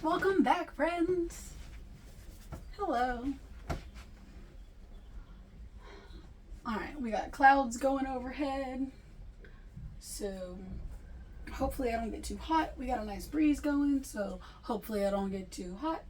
Welcome back, friends. Hello. Alright, we got clouds going overhead. So hopefully I don't get too hot. We got a nice breeze going, so hopefully I don't get too hot.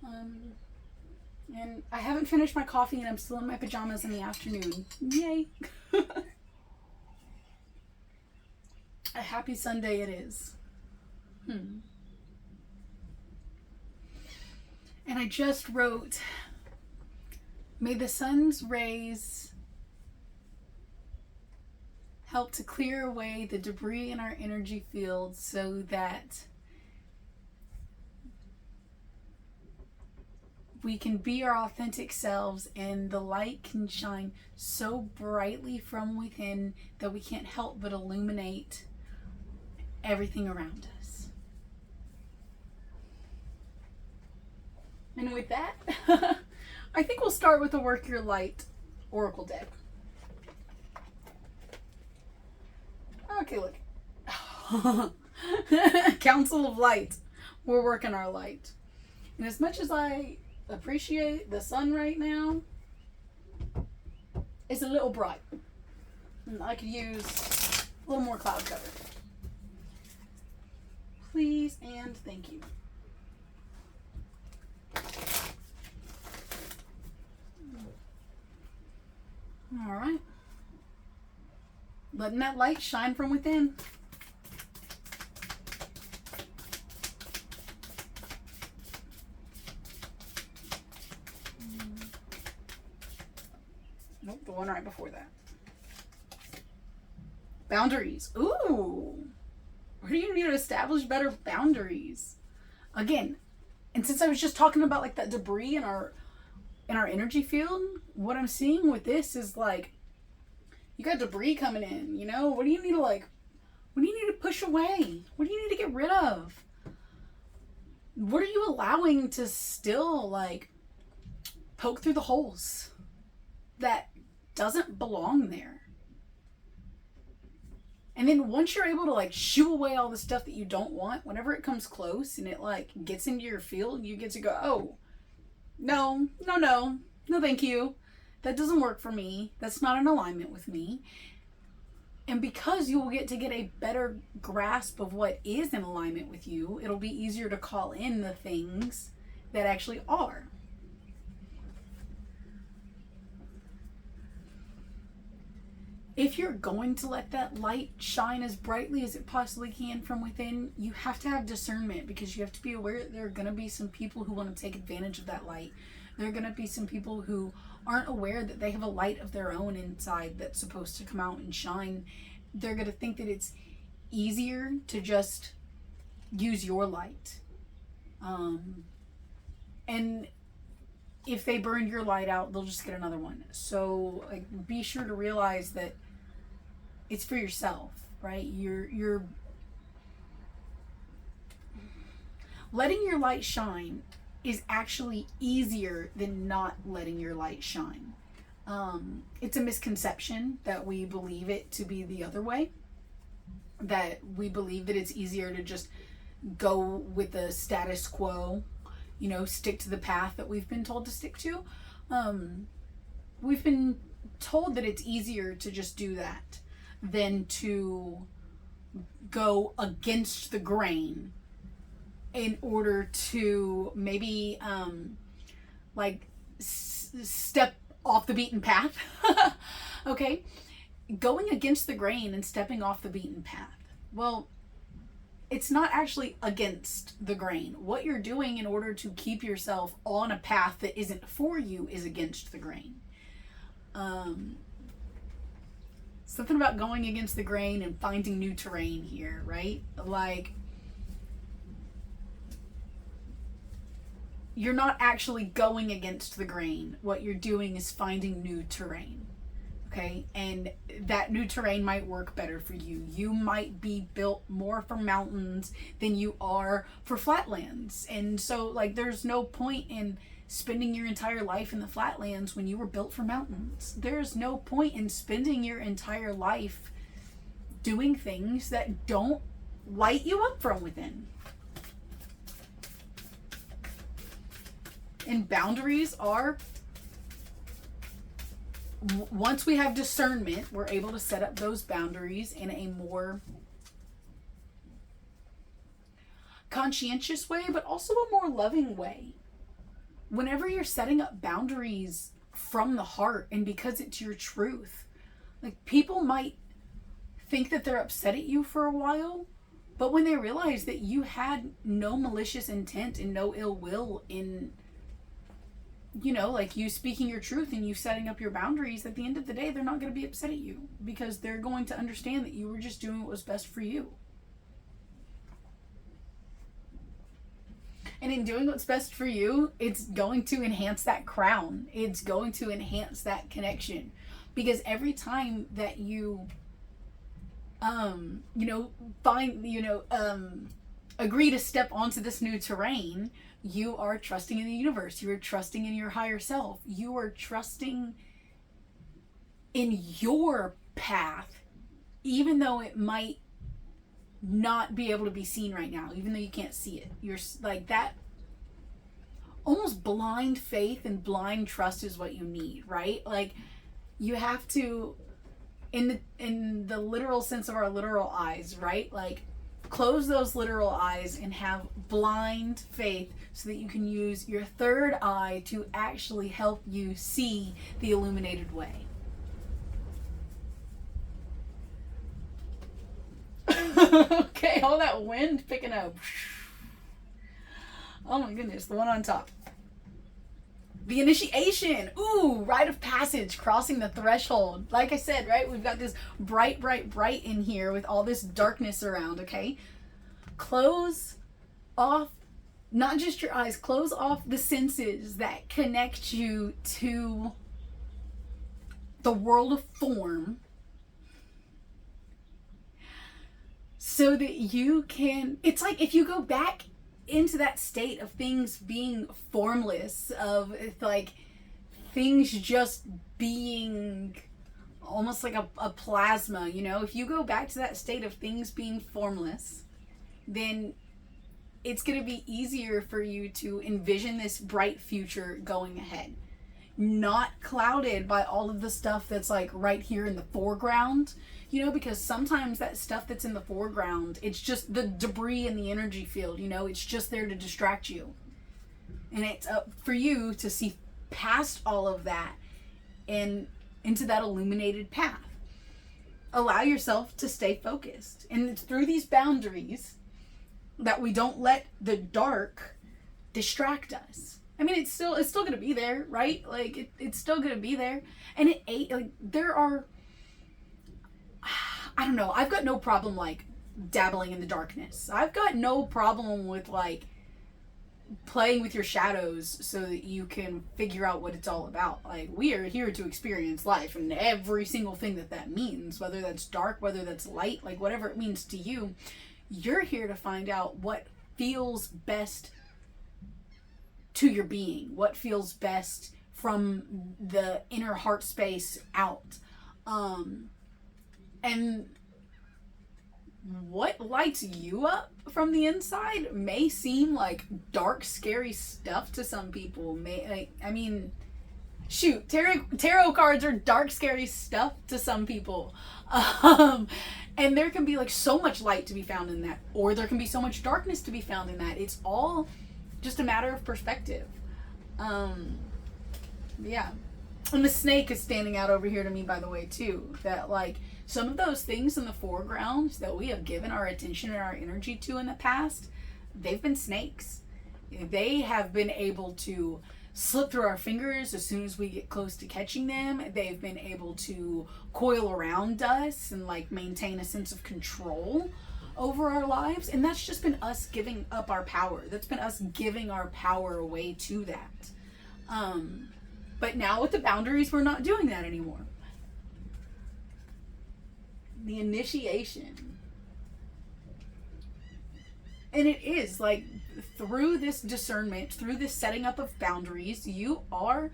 And I haven't finished my coffee and I'm still in my pajamas in the afternoon. Yay. A happy Sunday it is. And I just wrote, may the sun's rays help to clear away the debris in our energy field so that we can be our authentic selves and the light can shine so brightly from within that we can't help but illuminate everything around us. And with that, I think we'll start with the Work Your Light Oracle deck. Okay, look. Council of Light. We're working our light. And as much as I appreciate the sun right now, it's a little bright. And I could use a little more cloud cover. Please and thank you. All right. Letting that light shine from within. Nope, the one right before that. Boundaries. Ooh. Where do you need to establish better boundaries? Again, and since I was just talking about like that debris in our energy field, what I'm seeing with this is like, you got debris coming in, you know? What do you need to push away? What do you need to get rid of? What are you allowing to still like poke through the holes that doesn't belong there? And then once you're able to like shoo away all the stuff that you don't want, whenever it comes close and it like gets into your field, you get to go, oh, no, thank you. That doesn't work for me. That's not in alignment with me. And because you will get to get a better grasp of what is in alignment with you, it'll be easier to call in the things that actually are. If you're going to let that light shine as brightly as it possibly can from within, you have to have discernment, because you have to be aware that there are going to be some people who want to take advantage of that light. There are going to be some people who aren't aware that they have a light of their own inside that's supposed to come out and shine. They're going to think that it's easier to just use your light. And if they burn your light out, they'll just get another one. So like, be sure to realize that it's for yourself, right? You're letting your light shine is actually easier than not letting your light shine. It's a misconception that we believe it to be the other way, that we believe that it's easier to just go with the status quo, you know, stick to the path that we've been told to stick to. We've been told that it's easier to just do that than to go against the grain in order to maybe step off the beaten path. Okay, going against the grain and stepping off the beaten path, well, it's not actually against the grain. What you're doing in order to keep yourself on a path that isn't for you is against the grain. Something about going against the grain and finding new terrain here, right? Like, you're not actually going against the grain. What you're doing is finding new terrain. Okay? And that new terrain might work better for you. You might be built more for mountains than you are for flatlands. And so, like, there's no point in spending your entire life in the flatlands when you were built for mountains. There's no point in spending your entire life doing things that don't light you up from within. And boundaries are, once we have discernment, we're able to set up those boundaries in a more conscientious way, but also a more loving way. Whenever you're setting up boundaries from the heart and because it's your truth, like, people might think that they're upset at you for a while, but when they realize that you had no malicious intent and no ill will in, you know, like, you speaking your truth and you setting up your boundaries, at the end of the day, they're not going to be upset at you, because they're going to understand that you were just doing what was best for you. And in doing what's best for you, it's going to enhance that crown. It's going to enhance that connection. Because every time that you, agree to step onto this new terrain, you are trusting in the universe. You are trusting in your higher self. You are trusting in your path, even though it might not be able to be seen right now, even though you can't see it. You're like, that almost blind faith and blind trust is what you need, right? Like, you have to, in the literal sense of our literal eyes, right? Like, close those literal eyes and have blind faith so that you can use your third eye to actually help you see the illuminated way. Okay, all that wind picking up. Oh my goodness, the one on top. The initiation. Ooh, rite of passage, crossing the threshold. Like I said, right? We've got this bright, bright, bright in here with all this darkness around, okay? Close off, not just your eyes, close off the senses that connect you to the world of form, so that you can, it's like if you go back into that state of things being formless, of like things just being almost like a plasma, you know, if you go back to that state of things being formless, then it's going to be easier for you to envision this bright future going ahead, not clouded by all of the stuff that's like right here in the foreground, you know, because sometimes that stuff that's in the foreground, it's just the debris in the energy field, you know, it's just there to distract you. And it's up for you to see past all of that and into that illuminated path. Allow yourself to stay focused. And it's through these boundaries that we don't let the dark distract us. I mean, it's still going to be there, right? Like, it's still going to be there. And there are, I don't know, I've got no problem, like, dabbling in the darkness. I've got no problem with, like, playing with your shadows so that you can figure out what it's all about. Like, we are here to experience life and every single thing that means, whether that's dark, whether that's light, like, whatever it means to you. You're here to find out what feels best to your being, what feels best from the inner heart space out. And what lights you up from the inside may seem like dark, scary stuff to some people. Shoot, tarot cards are dark, scary stuff to some people. And there can be like so much light to be found in that, or there can be so much darkness to be found in that. It's all just a matter of perspective. Yeah. And the snake is standing out over here to me, by the way, too. That, like, some of those things in the foreground that we have given our attention and our energy to in the past, they've been snakes. They have been able to slip through our fingers as soon as we get close to catching them. They've been able to coil around us and, like, maintain a sense of control over our lives. And that's just been us giving up our power. That's been us giving our power away to that. But now with the boundaries, we're not doing that anymore. The initiation. And it is like, through this discernment, through this setting up of boundaries, you are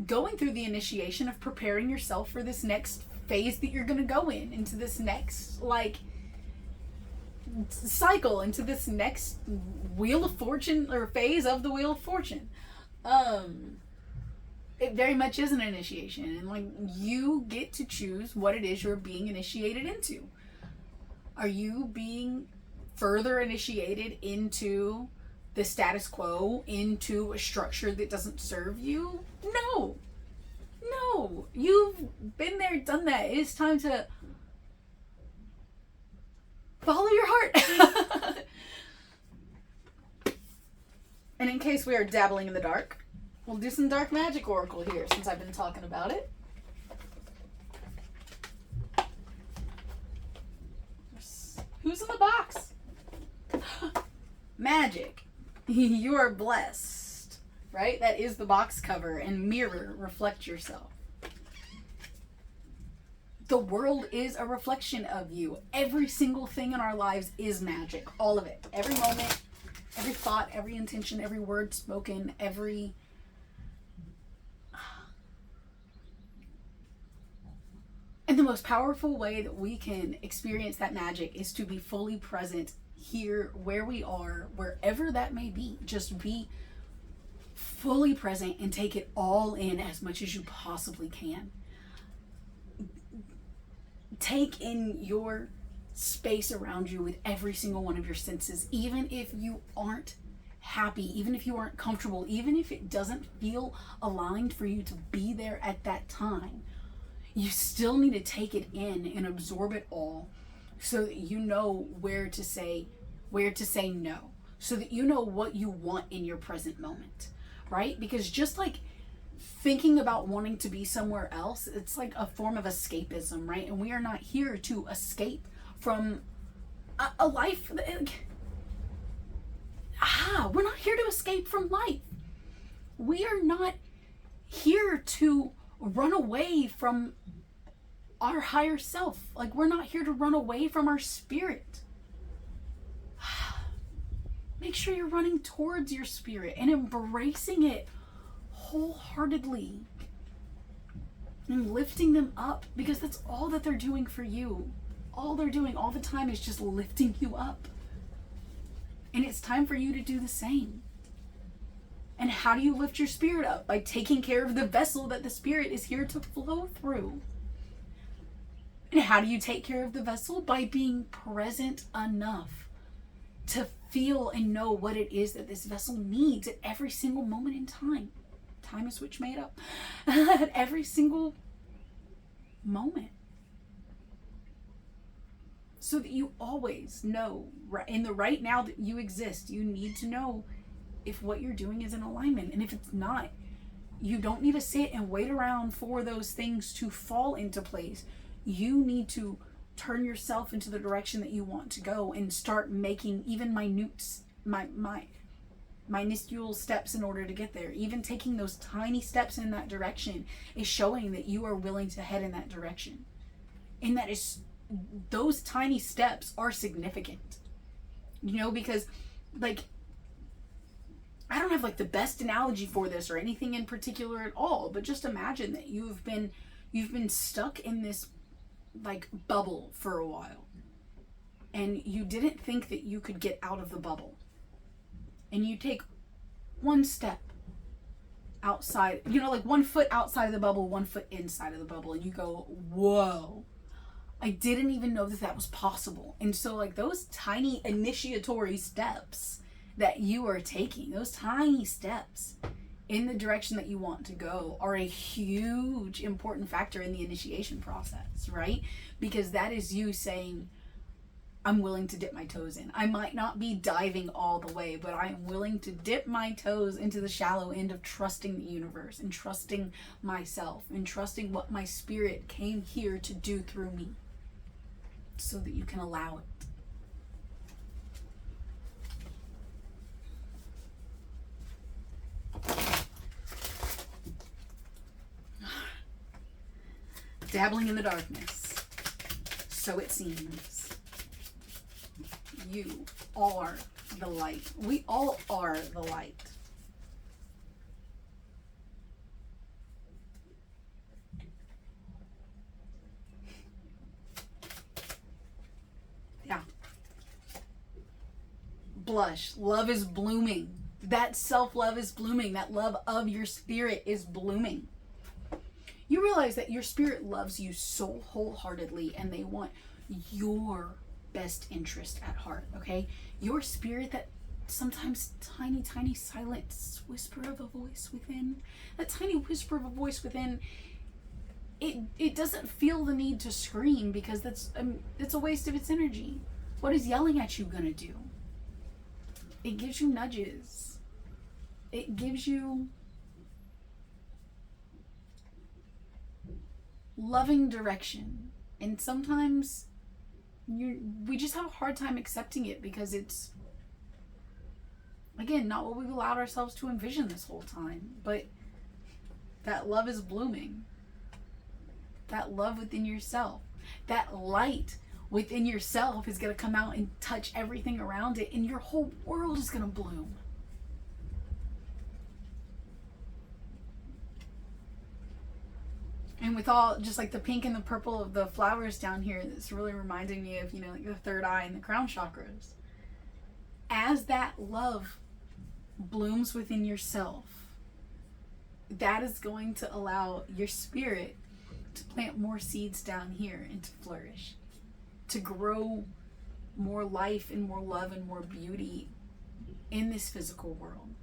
going through the initiation of preparing yourself for this next phase that you're going to go into this next, like, cycle, into this next Wheel of Fortune, or phase of the Wheel of Fortune. It very much is an initiation, and like, you get to choose what it is you're being initiated into. Are you being further initiated into the status quo, into a structure that doesn't serve you? No. No. You've been there, done that. It's time to follow your heart. And in case we are dabbling in the dark, we'll do some dark magic oracle here since I've been talking about it. Who's in the box? Magic. You are blessed. Right? That is the box cover. And mirror, reflect yourself. The world is a reflection of you. Every single thing in our lives is magic. All of it. Every moment, every thought, every intention, every word spoken, every... And the most powerful way that we can experience that magic is to be fully present here, where we are, wherever that may be. Just be fully present and take it all in as much as you possibly can. Take in your space around you with every single one of your senses, even if you aren't happy, even if you aren't comfortable, even if it doesn't feel aligned for you to be there at that time. You still need to take it in and absorb it all so that you know where to say no, so that you know what you want in your present moment, right? Because just like thinking about wanting to be somewhere else, it's like a form of escapism, right? And we are not here to escape from a life. We're not here to escape from life. We are not here to run away from our higher self. Like, we're not here to run away from our spirit. Make sure you're running towards your spirit and embracing it wholeheartedly and lifting them up, because that's all that they're doing for you. All they're doing all the time is just lifting you up. And it's time for you to do the same. And how do you lift your spirit up? By taking care of the vessel that the spirit is here to flow through. And how do you take care of the vessel? By being present enough to feel and know what it is that this vessel needs at every single moment in time. Time is switch made up. At every single moment. So that you always know, in the right now that you exist, you need to know if what you're doing is in alignment. And if it's not, you don't need to sit and wait around for those things to fall into place. You need to turn yourself into the direction that you want to go and start making even minuscule steps in order to get there. Even taking those tiny steps in that direction is showing that you are willing to head in that direction. And that is, those tiny steps are significant. You know, because like, I don't have like the best analogy for this or anything in particular at all, but just imagine that you've been stuck in this like bubble for a while, and you didn't think that you could get out of the bubble, and you take one step outside, you know, like 1 foot outside of the bubble, 1 foot inside of the bubble, and you go, whoa, I didn't even know that that was possible. And so like those tiny initiatory steps that you are taking, those tiny steps in the direction that you want to go, are a huge important factor in the initiation process, right? Because that is you saying, I'm willing to dip my toes in. I might not be diving all the way, but I am willing to dip my toes into the shallow end of trusting the universe and trusting myself and trusting what my spirit came here to do through me, so that you can allow it. Dabbling in the darkness. So it seems. You are the light. We all are the light. Yeah. Blush. Love is blooming. That self-love is blooming. That love of your spirit is blooming. You realize that your spirit loves you so wholeheartedly, and they want your best interest at heart, okay? Your spirit, that sometimes tiny, tiny silent whisper of a voice within, that tiny whisper of a voice within, it doesn't feel the need to scream, because it's a waste of its energy. What is yelling at you gonna do? It gives you nudges. It gives you loving direction. And sometimes we just have a hard time accepting it, because it's, again, not what we've allowed ourselves to envision this whole time. But that love is blooming. That love within yourself, that light within yourself is going to come out and touch everything around it, and your whole world is going to bloom. And with all, just like the pink and the purple of the flowers down here, it's really reminding me of, like the third eye and the crown chakras. As that love blooms within yourself, that is going to allow your spirit to plant more seeds down here and to flourish, to grow more life and more love and more beauty in this physical world,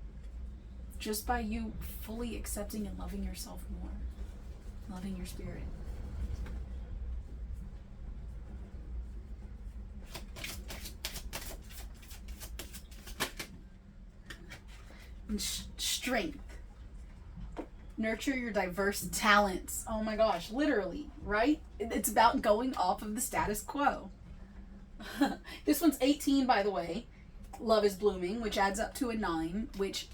just by you fully accepting and loving yourself more, loving your spirit. And strength. Nurture your diverse talents. Oh my gosh, literally, right? It's about going off of the status quo. This one's 18, by the way. Love is blooming, which adds up to a 9, which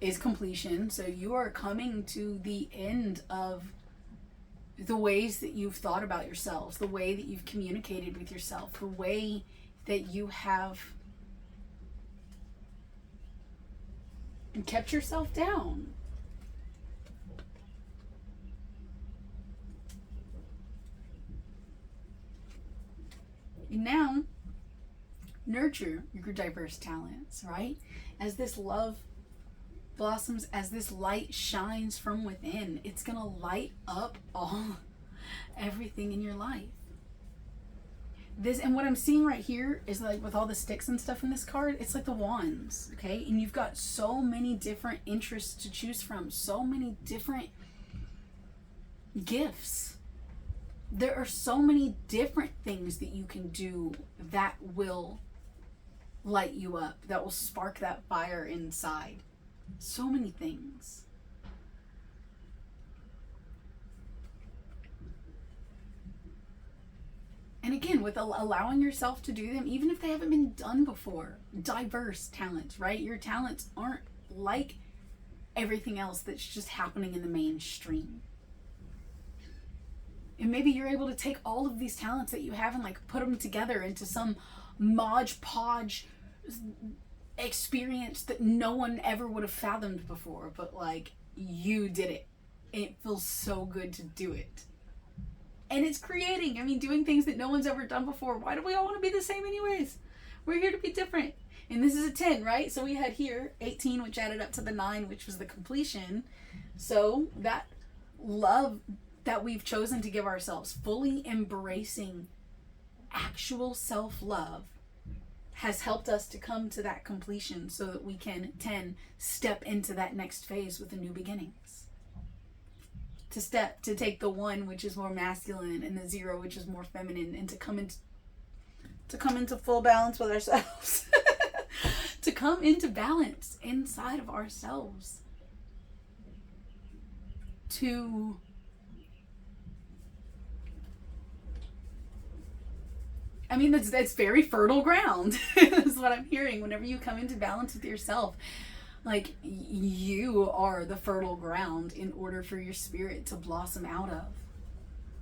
is completion. So you are coming to the end of the ways that you've thought about yourselves, the way that you've communicated with yourself, the way that you have kept yourself down. And now, nurture your diverse talents, right? As this love blossoms, as this light shines from within, it's going to light up everything in your life. And what I'm seeing right here is, like, with all the sticks and stuff in this card, it's like the wands, okay? And you've got so many different interests to choose from, so many different gifts. There are so many different things that you can do that will light you up, that will spark that fire inside. So many things. And again, with allowing yourself to do them, even if they haven't been done before. Diverse talents, right? Your talents aren't like everything else that's just happening in the mainstream. And maybe you're able to take all of these talents that you have and, like, put them together into some Mod Podge experience that no one ever would have fathomed before. But, like, you did it. And it feels so good to do it. And it's creating, doing things that no one's ever done before. Why do we all want to be the same anyways? We're here to be different. And this is a 10, right? So we had here 18, which added up to the 9, which was the completion. So that love that we've chosen to give ourselves, fully embracing actual self-love, has helped us to come to that completion so that we can 10 step into that next phase with the new beginnings. To take the 1, which is more masculine, and the 0, which is more feminine, and to come into full balance with ourselves. To come into balance inside of ourselves. That's very fertile ground. Is what I'm hearing. Whenever you come into balance with yourself, like, you are the fertile ground in order for your spirit to blossom out of.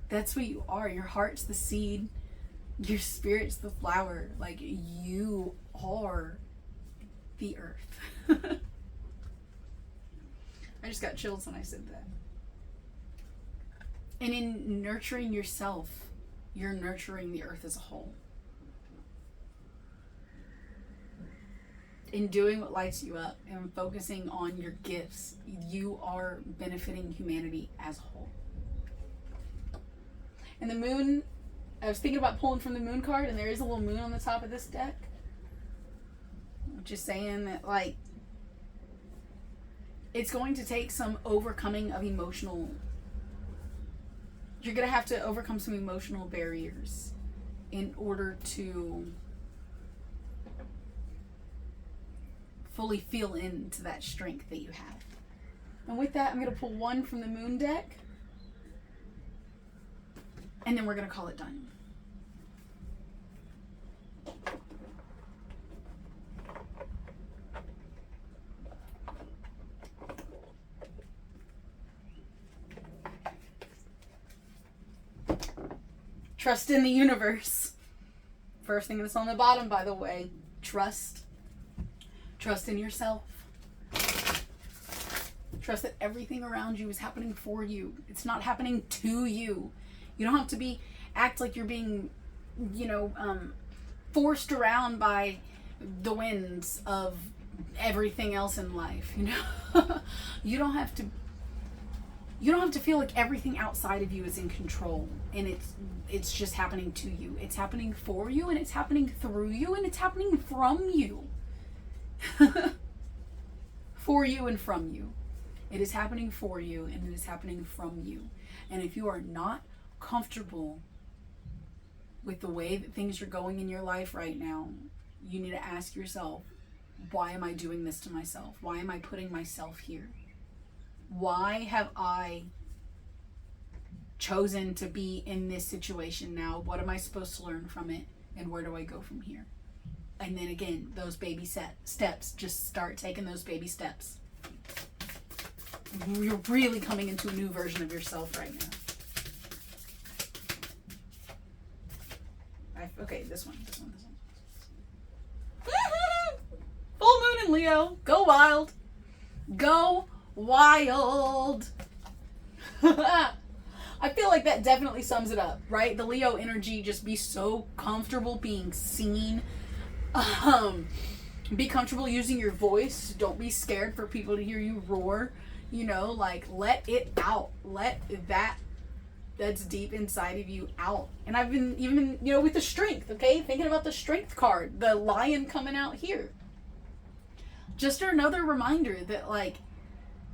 That's what you are. Your heart's the seed. Your spirit's the flower. Like, you are the earth. I just got chills when I said that. And in nurturing yourself, you're nurturing the earth as a whole. in doing what lights you up and focusing on your gifts, you are benefiting humanity as a whole. And the moon, I was thinking about pulling from the moon card, and there is a little moon on the top of this deck. Just saying that, like, it's going to take some overcoming of emotional, you're going to have to overcome some emotional barriers in order to fully feel into that strength that you have. And with that, I'm going to pull one from the moon deck, and then we're going to call it done. Trust in the universe. First thing that's on the bottom, by the way. Trust. Trust in yourself. Trust that everything around you is happening for you. It's not happening to you. You don't have to act like you're being, forced around by the winds of everything else in life, You don't have to feel like everything outside of you is in control and it's just happening to you. It's happening for you, and it's happening through you, and it's happening from you. For you and from you. It is happening for you, and it is happening from you. And if you are not comfortable with the way that things are going in your life right now, you need to ask yourself, why am I doing this to myself? Why am I putting myself here? Why have I chosen to be in this situation now? What am I supposed to learn from it? And where do I go from here? And then again, those baby steps. Just start taking those baby steps. You're really coming into a new version of yourself right now. Okay, this one. Full moon in Leo. Go wild. Go wild. I feel like that definitely sums it up, right? The Leo energy, just be so comfortable being seen. Be comfortable using your voice. Don't be scared for people to hear you roar. Let it out. Let that's deep inside of you out. And I've been even, with the strength, okay? Thinking about the strength card, the lion coming out here. Just another reminder that,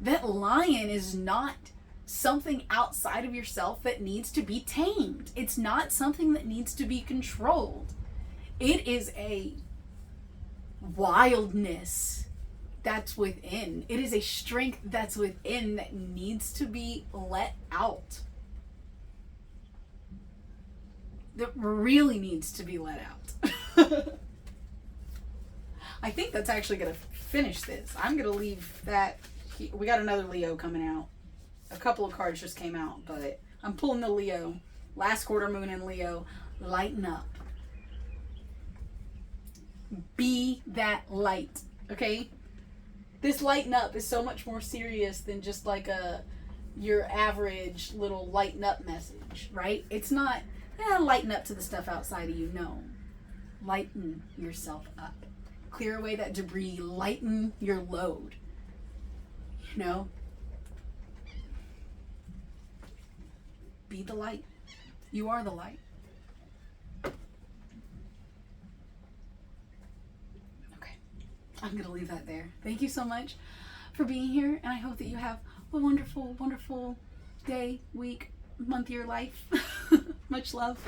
that lion is not something outside of yourself that needs to be tamed. It's not something that needs to be controlled. It is a wildness that's within. It is a strength that's within that needs to be let out. That really needs to be let out. I think that's actually going to finish this. I'm going to leave that. We got another Leo coming out. A couple of cards just came out, but I'm pulling the Leo. Last quarter moon in Leo. Lighten up. Be that light. Okay? This lighten up is so much more serious than just your average little lighten up message, right? It's not lighten up to the stuff outside of you. No. Lighten yourself up. Clear away that debris. Lighten your load. Be the light. You are the light. Okay. I'm going to leave that there. Thank you so much for being here, and I hope that you have a wonderful, wonderful day, week, month, year, life. Much love.